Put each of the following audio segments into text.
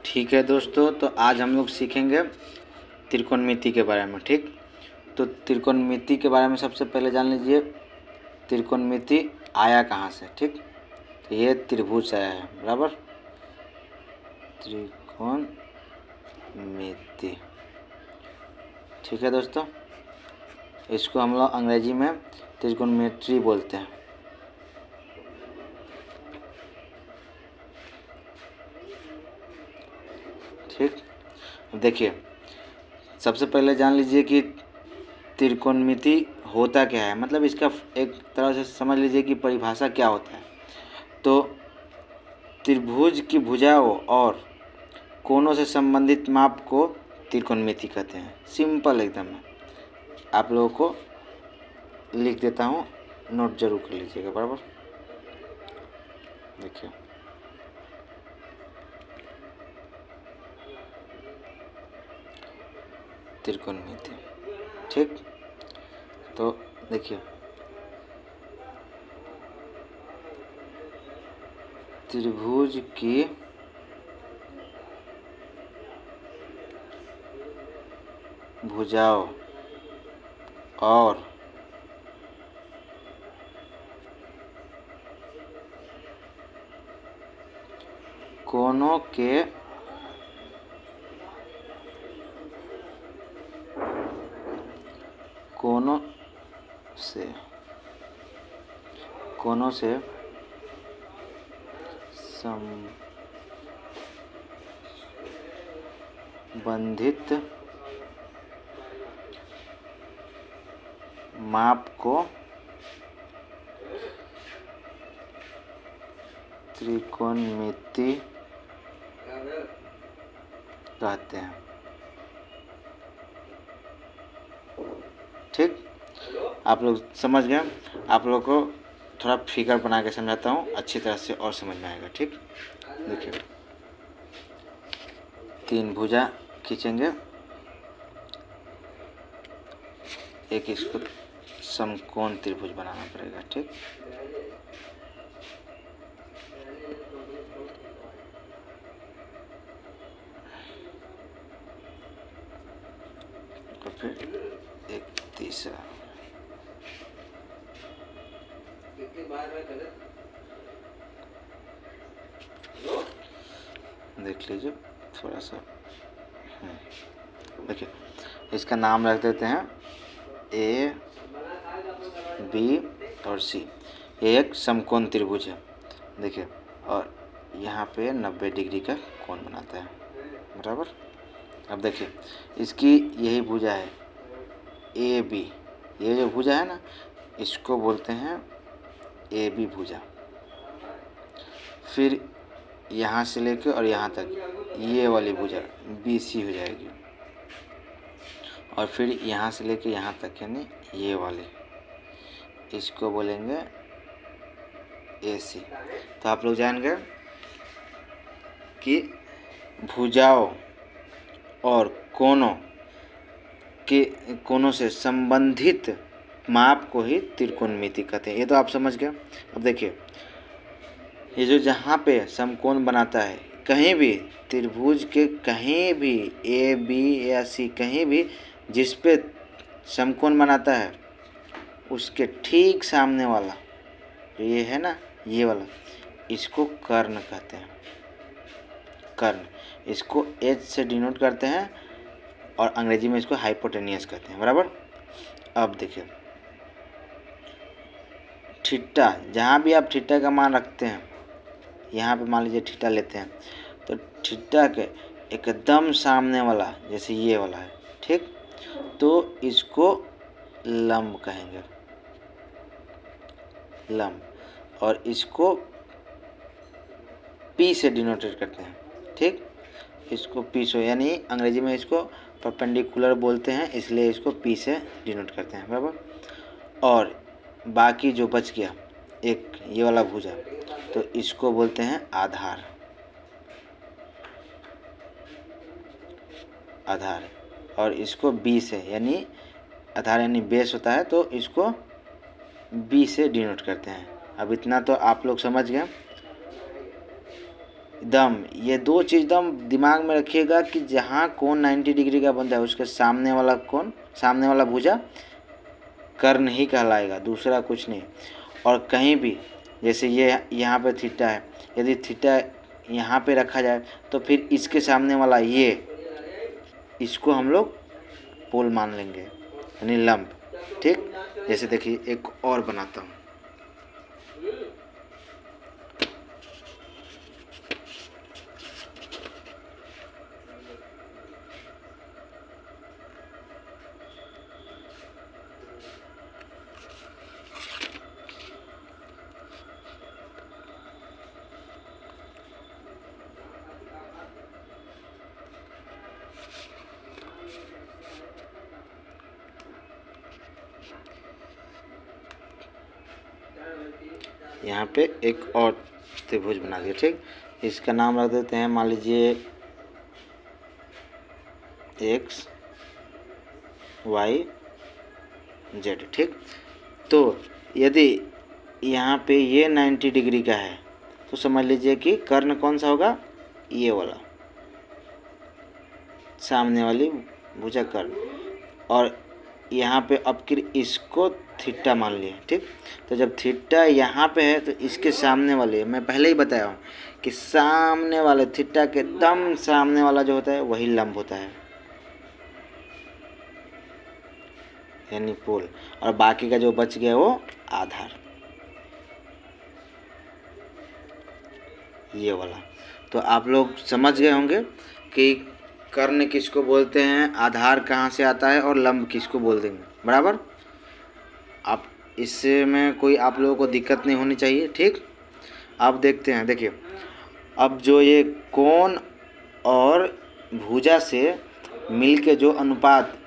ठीक है दोस्तों, तो आज हम लोग सीखेंगे त्रिकोणमिति के बारे में। ठीक, तो त्रिकोणमिति के बारे में सबसे पहले जान लीजिए त्रिकोणमिति आया कहाँ से। ठीक, तो ये त्रिभुज से आया है, बराबर। त्रिकोणमिति, ठीक है दोस्तों, इसको हम लोग अंग्रेजी में त्रिकोणमिति बोलते हैं। ठीक, देखिए सबसे पहले जान लीजिए कि त्रिकोणमिति होता क्या है, मतलब इसका एक तरह से समझ लीजिए कि परिभाषा क्या होता है। तो त्रिभुज की भुजाओं और कोणों से संबंधित माप को त्रिकोणमिति कहते हैं। सिंपल एकदम है, आप लोगों को लिख देता हूँ, नोट जरूर कर लीजिएगा, बराबर। देखिए त्रिकोणमिति, ठीक, तो देखिए त्रिभुज की भुजाओं और कोणों के कोणों से संबंधित माप को त्रिकोणमिति कहते हैं। ठीक, आप लोग समझ गए। आप लोग को थोड़ा फिगर बना के समझाता हूँ, अच्छी तरह से और समझ में आएगा। ठीक, देखिए तीन भुजा खींचेंगे, एक इसको समकोण त्रिभुज बनाना पड़ेगा। ठीक, और फिर एक तीसरा, देख लीजिए थोड़ा सा। देखिए इसका नाम रख देते हैं ए बी और सी। ये एक समकोण त्रिभुज है, देखिए, और यहाँ पे 90 डिग्री का कोण बनाता है, बराबर। अब देखिए इसकी यही भुजा है ए बी, ये जो भुजा है ना, इसको बोलते हैं ए बी भुजा। फिर यहाँ से लेके और यहाँ तक ये वाली भुजा बी सी हो जाएगी, और फिर यहाँ से लेके यहाँ तक यानी ये वाली, इसको बोलेंगे ए सी। तो आप लोग जान गए कि भुजाओं और कोणों से संबंधित माप को ही त्रिकोणमिति कहते हैं। ये तो आप समझ गए। अब देखिए ये जो जहाँ पे समकोण बनाता है, कहीं भी त्रिभुज के कहीं भी ए बी या सी, कहीं भी जिस पे समकोण बनाता है उसके ठीक सामने वाला जो ये है ना, ये वाला, इसको कर्ण कहते हैं। कर्ण, इसको एच से डिनोट करते हैं और अंग्रेजी में इसको हाइपोटेनियस कहते हैं, बराबर। अब देखिए थीटा, जहाँ भी आप थीटा का मान रखते हैं, यहाँ पे मान लीजिए थीटा लेते हैं, तो थीटा के एकदम सामने वाला जैसे ये वाला है, ठीक, तो इसको लंब कहेंगे, लंब, और इसको पी से डिनोटेट करते हैं। ठीक, इसको पी से, यानी अंग्रेजी में इसको परपेंडिकुलर बोलते हैं, इसलिए इसको पी से डिनोट करते हैं, बराबर। और बाकी जो बच गया एक ये वाला भुजा, तो इसको बोलते हैं आधार। आधार, और इसको बी से, यानी आधार यानी बेस होता है, तो इसको बी से डिनोट करते हैं। अब इतना तो आप लोग समझ गए। दम, ये दो चीज़ दम दिमाग में रखिएगा कि जहाँ कोण 90 डिग्री का बनता है उसके सामने वाला कोण, सामने वाला भुजा कर्ण ही कहलाएगा, दूसरा कुछ नहीं। और कहीं भी जैसे ये यहाँ पे थीटा है, यदि थीटा यहाँ पे रखा जाए तो फिर इसके सामने वाला ये, इसको हम लोग पोल मान लेंगे, यानी लंब। ठीक, जैसे देखिए एक और बनाता हूँ। यहाँ पे एक और त्रिभुज बना दिया। ठीक, इसका नाम रख देते हैं, मान लीजिए एक्स वाई जेड। ठीक, तो यदि यहाँ पे ये 90 डिग्री का है तो समझ लीजिए कि कर्ण कौन सा होगा, ये वाला, सामने वाली भुजा कर्ण। और यहाँ पे अब फिर इसको थीटा मान लिए। ठीक, तो जब थीटा यहाँ पे है तो इसके सामने वाले, मैं पहले ही बताया हूँ कि सामने वाले थीटा के एकदम सामने वाला जो होता है वही लंब होता है, यानी पोल। और बाकी का जो बच गया वो आधार, ये वाला। तो आप लोग समझ गए होंगे कि कर्ण किसको बोलते हैं, आधार कहाँ से आता है और लंब किसको बोल देंगे, बराबर। आप इससे में कोई आप लोगों को दिक्कत नहीं होनी चाहिए। ठीक, अब देखते हैं, देखिए अब जो ये कोण और भुजा से मिल के जो अनुपात,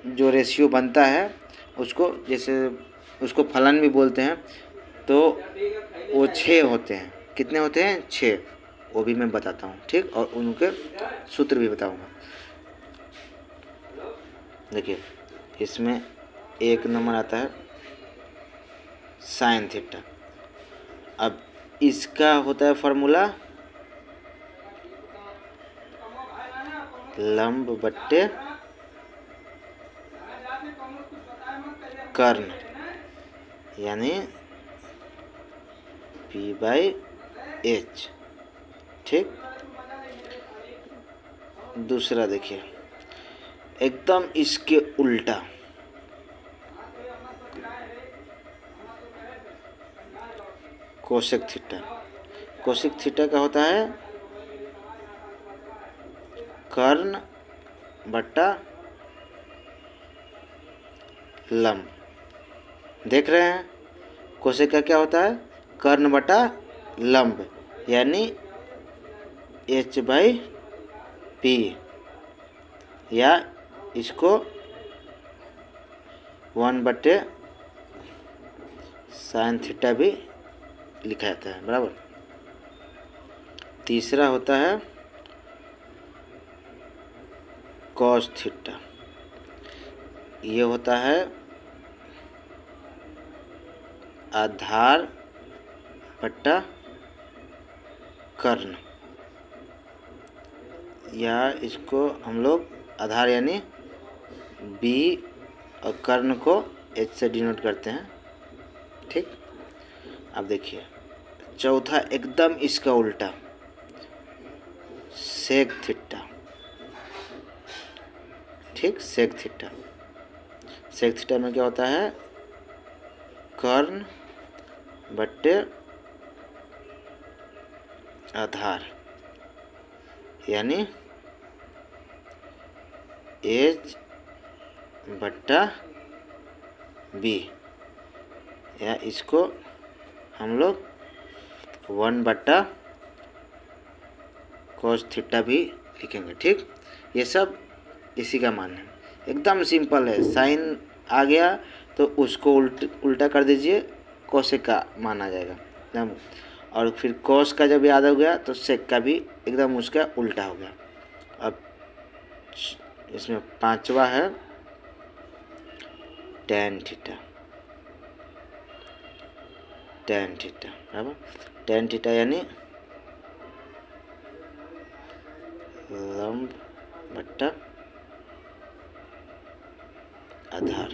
जो रेशियो बनता है उसको, जैसे उसको फलन भी बोलते हैं, तो वो 6 होते हैं। कितने होते हैं, 6, वो भी मैं बताता हूँ। ठीक, और उनके सूत्र भी बताऊँगा। देखिए इसमें एक नंबर आता है साइन थीटा। अब इसका होता है फॉर्मूला लंब बट्टे कर्ण, यानी P/H। ठीक, दूसरा देखिए एकदम इसके उल्टा, कोसेक थीटा। कोसेक थीटा का होता है कर्ण बट्टा लंब। देख रहे हैं, कोसेक का क्या होता है, कर्ण बटा लंब, यानी H/P, या इसको 1/sin थीटा भी लिखा जाता है, बराबर। तीसरा होता है कॉस थीटा, ये होता है आधार बट्टा कर्ण, या इसको हम लोग आधार यानी B और कर्ण को H से डिनोट करते हैं। ठीक, अब देखिए चौथा एकदम इसका उल्टा, सेक थीटा। ठीक, सेक थीटा। सेक थीटा में क्या होता है, कर्ण बट्टे आधार, यानी H/B, या इसको हम लोग 1/cos थीटा भी लिखेंगे। ठीक, ये सब इसी का मान है, एकदम सिंपल है। साइन आ गया तो उसको उल्टा कर दीजिए, कोसेक का मान आ जाएगा एकदम। और फिर कॉस का जब याद हो गया तो सेक का भी एकदम उसका उल्टा हो गया। अब इसमें पांचवा है टैन थीटा। टैन थीटा, बराबर। टैन थीटा यानी लंब बट्टा आधार।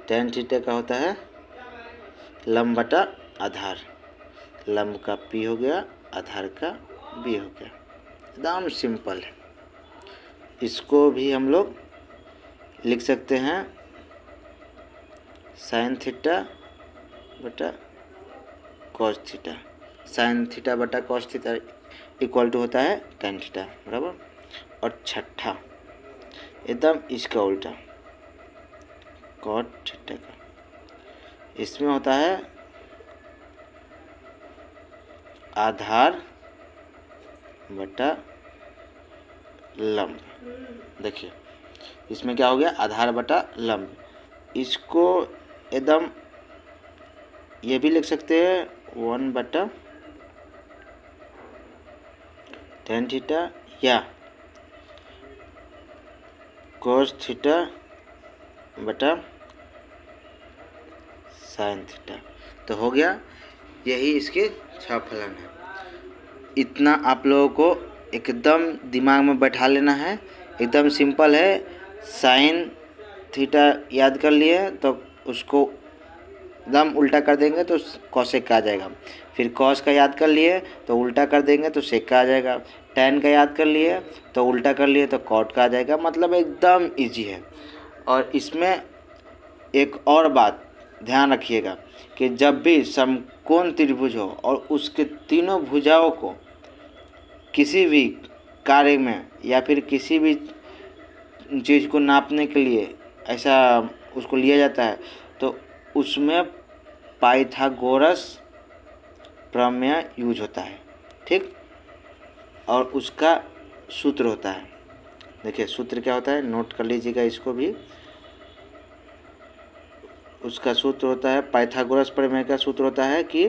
tan थीटा का होता है लंब बटा आधार। लंब का p हो गया, आधार का b हो गया। एकदम सिंपल है। इसको भी हम लोग लिख सकते हैं साइन थीटा बटा कॉस थीटा। साइन थीटा बटा कॉस थीटा इक्वल टू होता है tan थीटा, बराबर। और छठा एकदम इसका उल्टा कॉट थीटा का, इसमें होता है आधार बटा लंब। देखिए इसमें क्या हो गया, आधार बटा लंब। इसको एकदम ये भी लिख सकते हैं 1 बटा tan थीटा या cos थीटा बटा साइन थीटा। तो हो गया, यही इसके 6 फलन है। इतना आप लोगों को एकदम दिमाग में बैठा लेना है। एकदम सिंपल है। साइन थीटा याद कर लिए तो उसको एकदम उल्टा कर देंगे तो कॉसेक का आ जाएगा। फिर कॉस का याद कर लिए तो उल्टा कर देंगे तो सेक का आ जाएगा। टैन का याद कर लिए तो उल्टा कर लिए तो कॉट का आ जाएगा। मतलब एकदम इजी है। और इसमें एक और बात ध्यान रखिएगा कि जब भी समकोण त्रिभुज हो और उसके तीनों भुजाओं को किसी भी कार्य में या फिर किसी भी चीज़ को नापने के लिए ऐसा उसको लिया जाता है तो उसमें पाइथागोरस प्रमेय यूज होता है, ठीक। और उसका सूत्र होता है। देखिए सूत्र क्या होता है, नोट कर लीजिएगा इसको भी। उसका सूत्र होता है, पाइथागोरस प्रमेय का सूत्र होता है कि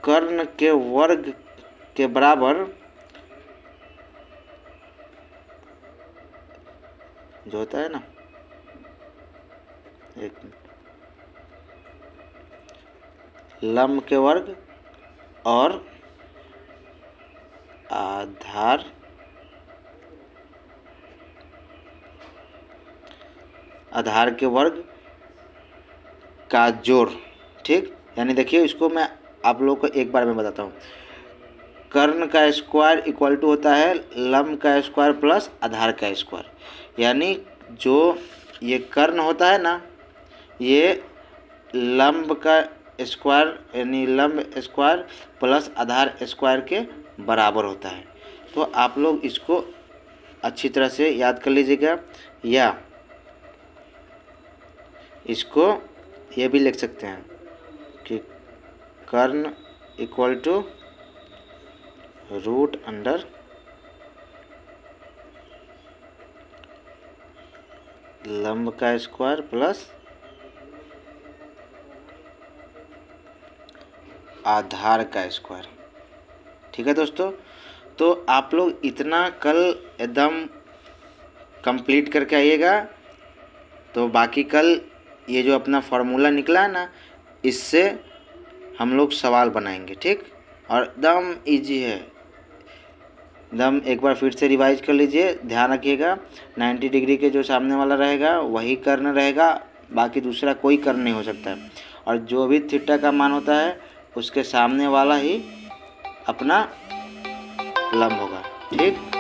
कर्ण के वर्ग के बराबर जो होता है ना, एक लंब के वर्ग और आधार के वर्ग का जोड़, ठीक। यानी देखिए इसको मैं आप लोगों को एक बार में बताता हूँ। कर्ण का स्क्वायर इक्वल टू होता है लंब का स्क्वायर प्लस आधार का स्क्वायर। यानी जो ये कर्ण होता है ना, ये लंब का स्क्वायर यानी लंब स्क्वायर प्लस आधार स्क्वायर के बराबर होता है। तो आप लोग इसको अच्छी तरह से याद कर लीजिएगा। या इसको ये भी लिख सकते हैं कि कर्ण इक्वल टू रूट अंडर लंब का स्क्वायर प्लस आधार का स्क्वायर, ठीक है दोस्तों। तो आप लोग इतना कल एकदम कंप्लीट करके आइएगा। तो बाकी कल ये जो अपना फार्मूला निकला है ना, इससे हम लोग सवाल बनाएंगे, ठीक। और एकदम इजी है, एकदम एक बार फिर से रिवाइज कर लीजिए। ध्यान रखिएगा 90 डिग्री के जो सामने वाला रहेगा वही कर्ण रहेगा, बाकी दूसरा कोई कर्ण नहीं हो सकता है। और जो भी थीटा का मान होता है उसके सामने वाला ही अपना लंब होगा, ठीक।